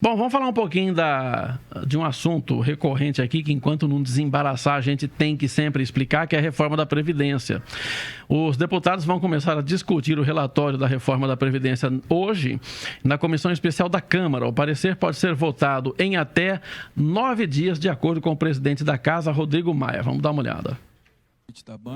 Bom, vamos falar um pouquinho de um assunto recorrente aqui, que enquanto não desembaraçar, a gente tem que sempre explicar, que é a reforma da Previdência. Os deputados vão começar a discutir o relatório da reforma da Previdência hoje, na Comissão Especial da Câmara. O parecer pode ser votado em até 9 dias, de acordo com o presidente da Casa, Rodrigo Maia. Vamos dar uma olhada.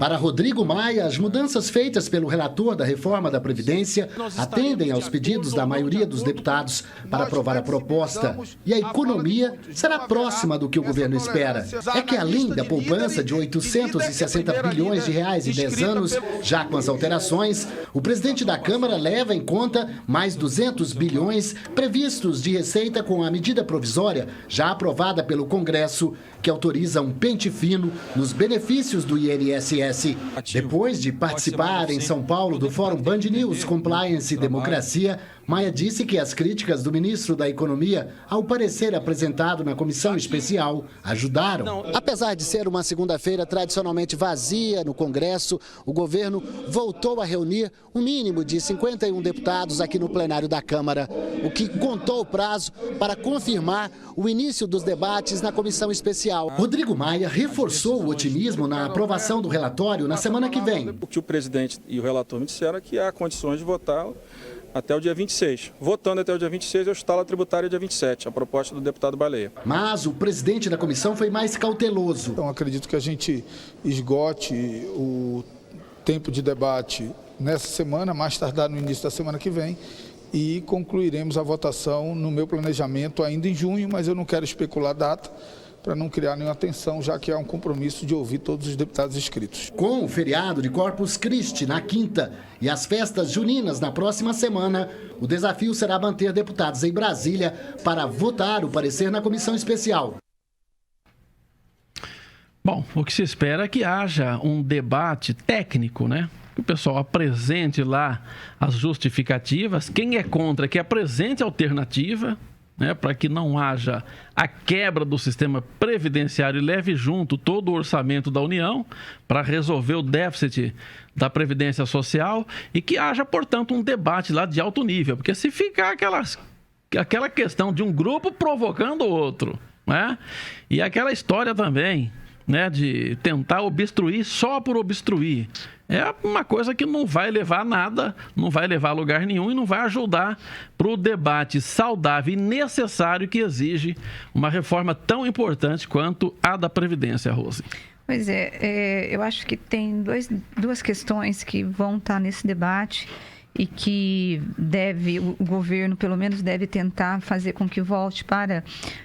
Para Rodrigo Maia, as mudanças feitas pelo relator da reforma da Previdência atendem aos pedidos da maioria dos deputados para aprovar a proposta. E a economia será próxima do que o governo espera. É que além da poupança de 860 bilhões de reais em 10 anos, já com as alterações, o presidente da Câmara leva em conta mais 200 bilhões previstos de receita com a medida provisória já aprovada pelo Congresso, que autoriza um pente fino nos benefícios do INSS. Depois de participar em São Paulo do Fórum Band News Compliance e Democracia, Maia disse que as críticas do ministro da Economia ao parecer apresentado na comissão especial ajudaram. Apesar de ser uma segunda-feira tradicionalmente vazia no Congresso, o governo voltou a reunir um mínimo de 51 deputados aqui no plenário da Câmara, o que contou o prazo para confirmar o início dos debates na comissão especial. Rodrigo Maia reforçou o otimismo na aprovação do relatório na semana que vem. O que o presidente e o relator me disseram é que há condições de votar até o dia 26. Votando até o dia 26, eu instalo a tributária dia 27, a proposta do deputado Baleia. Mas o presidente da comissão foi mais cauteloso. Então, acredito que a gente esgote o tempo de debate nessa semana, mais tardar no início da semana que vem, e concluiremos a votação no meu planejamento ainda em junho, mas eu não quero especular data, para não criar nenhuma tensão, já que há um compromisso de ouvir todos os deputados inscritos. Com o feriado de Corpus Christi na quinta e as festas juninas na próxima semana, o desafio será manter deputados em Brasília para votar o parecer na comissão especial. Bom, o que se espera é que haja um debate técnico, né? Que o pessoal apresente lá as justificativas. Quem é contra, que apresente alternativa, né, para que não haja a quebra do sistema previdenciário e leve junto todo o orçamento da União para resolver o déficit da Previdência Social e que haja, portanto, um debate lá de alto nível. Porque se ficar aquela questão de um grupo provocando o outro, né, e aquela história também, né, de tentar obstruir só por obstruir, é uma coisa que não vai levar a nada, não vai levar a lugar nenhum e não vai ajudar para o debate saudável e necessário que exige uma reforma tão importante quanto a da Previdência, Rose. Pois é, eu acho que tem duas questões que vão estar nesse debate e que o governo, pelo menos, deve tentar fazer com que volte para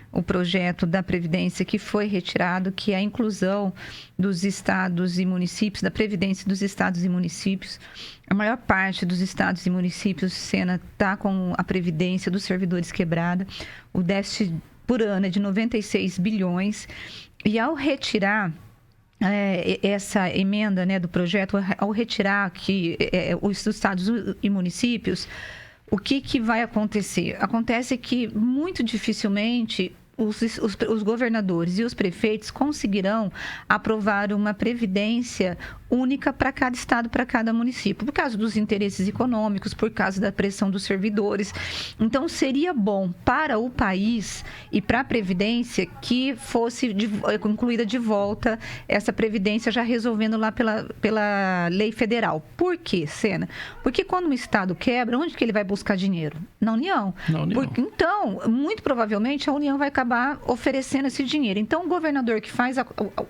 o projeto da Previdência que foi retirado, que é a inclusão dos estados e municípios, da Previdência dos estados e municípios. A maior parte dos estados e municípios, Sena, está com a Previdência dos servidores quebrada. O déficit por ano é de 96 bilhões. E ao retirar essa emenda, né, do projeto, ao retirar os estados e municípios, o que vai acontecer? Acontece que muito dificilmente os governadores e os prefeitos conseguirão aprovar uma previdência única para cada estado, para cada município, por causa dos interesses econômicos, por causa da pressão dos servidores. Então, seria bom para o país e para a Previdência que fosse incluída de volta essa Previdência, já resolvendo lá pela lei federal. Por quê, Sena? Porque quando um estado quebra, onde que ele vai buscar dinheiro? Na União. Então, muito provavelmente, a União vai acabar oferecendo esse dinheiro. Então, o governador que faz a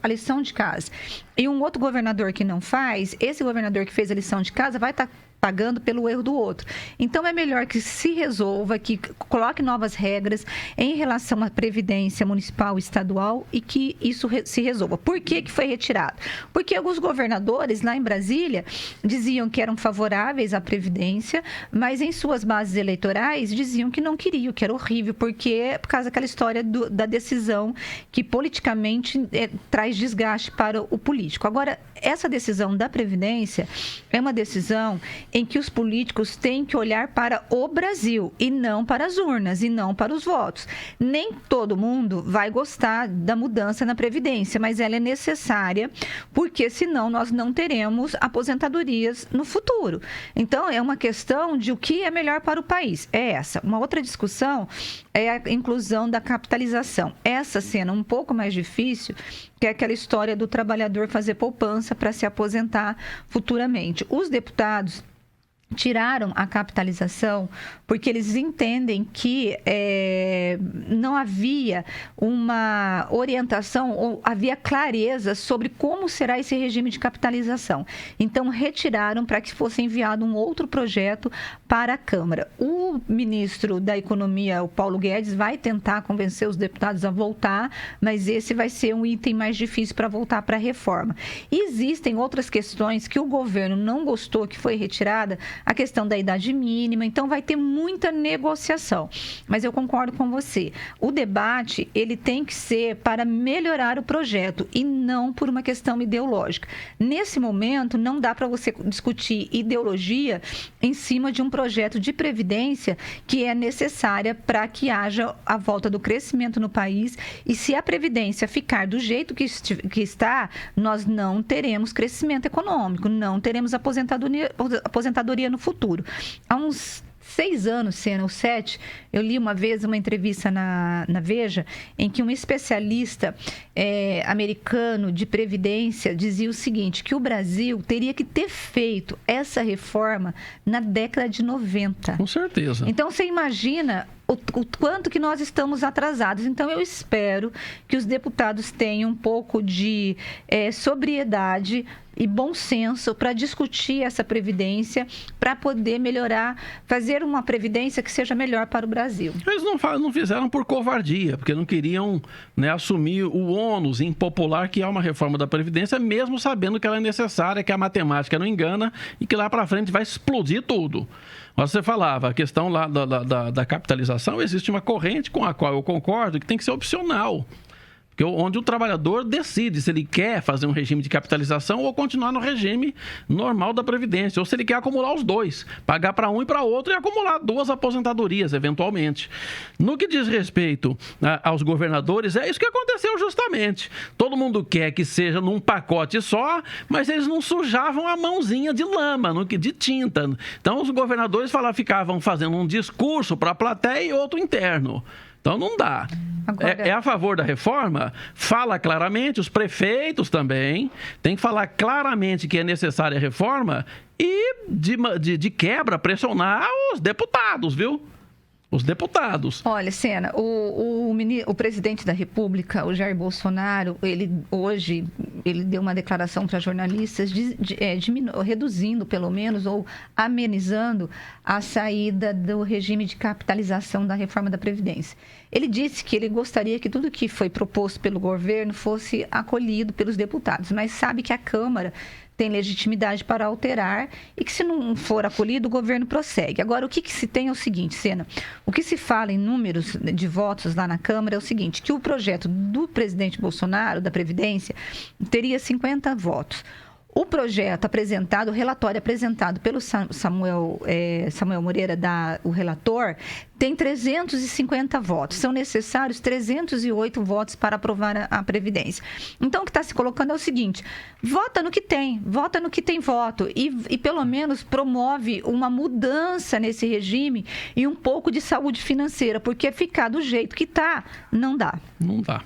lição de casa e um outro governador que não faz, esse governador que fez a lição de casa vai estar pagando pelo erro do outro. Então, é melhor que se resolva, que coloque novas regras em relação à Previdência municipal e estadual e que isso se resolva. Por que foi retirado? Porque alguns governadores lá em Brasília diziam que eram favoráveis à Previdência, mas em suas bases eleitorais diziam que não queriam, que era horrível, porque é por causa daquela história da decisão que politicamente traz desgaste para o político. Agora, essa decisão da Previdência é uma decisão em que os políticos têm que olhar para o Brasil e não para as urnas e não para os votos. Nem todo mundo vai gostar da mudança na Previdência, mas ela é necessária porque senão nós não teremos aposentadorias no futuro. Então, é uma questão de o que é melhor para o país. É essa. Uma outra discussão é a inclusão da capitalização. Essa cena um pouco mais difícil, que é aquela história do trabalhador fazer poupança para se aposentar futuramente. Os deputados tiraram a capitalização porque eles entendem que não havia uma orientação ou havia clareza sobre como será esse regime de capitalização. Então, retiraram para que fosse enviado um outro projeto para a Câmara. O ministro da Economia, o Paulo Guedes, vai tentar convencer os deputados a voltar, mas esse vai ser um item mais difícil para voltar para a reforma. E existem outras questões que o governo não gostou, que foi retirada, a questão da idade mínima, então vai ter muita negociação. Mas eu concordo com você. O debate, ele tem que ser para melhorar o projeto e não por uma questão ideológica. Nesse momento, não dá para você discutir ideologia em cima de um projeto de previdência que é necessária para que haja a volta do crescimento no país, e se a previdência ficar do jeito que está, nós não teremos crescimento econômico, não teremos aposentadoria no futuro. Há uns 6 anos, Sena, ou 7, eu li uma vez uma entrevista na Veja, em que um especialista americano de previdência dizia o seguinte, que o Brasil teria que ter feito essa reforma na década de 90. Com certeza. Então, você imagina o quanto que nós estamos atrasados. Então, eu espero que os deputados tenham um pouco de sobriedade e bom senso para discutir essa previdência, para poder melhorar, fazer uma previdência que seja melhor para o Brasil. Eles não fizeram por covardia, porque não queriam, né, assumir o ônus impopular que é uma reforma da Previdência, mesmo sabendo que ela é necessária, que a matemática não engana e que lá para frente vai explodir tudo. Mas você falava, a questão lá da capitalização, existe uma corrente com a qual eu concordo que tem que ser opcional. Onde o trabalhador decide se ele quer fazer um regime de capitalização ou continuar no regime normal da Previdência, ou se ele quer acumular os dois, pagar para um e para outro e acumular 2 aposentadorias, eventualmente. No que diz respeito aos governadores, é isso que aconteceu justamente. Todo mundo quer que seja num pacote só, mas eles não sujavam a mãozinha de lama, de tinta. Então, os governadores ficavam fazendo um discurso para a plateia e outro interno. Então, não dá. Agora... É a favor da reforma? Fala claramente, os prefeitos também têm que falar claramente que é necessária a reforma e, de quebra, pressionar os deputados, viu? Os deputados. Olha, Sena, o presidente da República, o Jair Bolsonaro, hoje deu uma declaração para jornalistas reduzindo, pelo menos, ou amenizando a saída do regime de capitalização da reforma da Previdência. Ele disse que ele gostaria que tudo que foi proposto pelo governo fosse acolhido pelos deputados, mas sabe que a Câmara tem legitimidade para alterar e que, se não for acolhido, o governo prossegue. Agora, o que se tem é o seguinte, Sena, o que se fala em números de votos lá na Câmara é o seguinte, que o projeto do presidente Bolsonaro, da Previdência, teria 50 votos. O projeto apresentado, o relatório apresentado pelo Samuel Moreira, o relator, tem 350 votos. São necessários 308 votos para aprovar a Previdência. Então, o que está se colocando é o seguinte, vota no que tem voto e pelo menos promove uma mudança nesse regime e um pouco de saúde financeira, porque ficar do jeito que está, não dá. Não dá.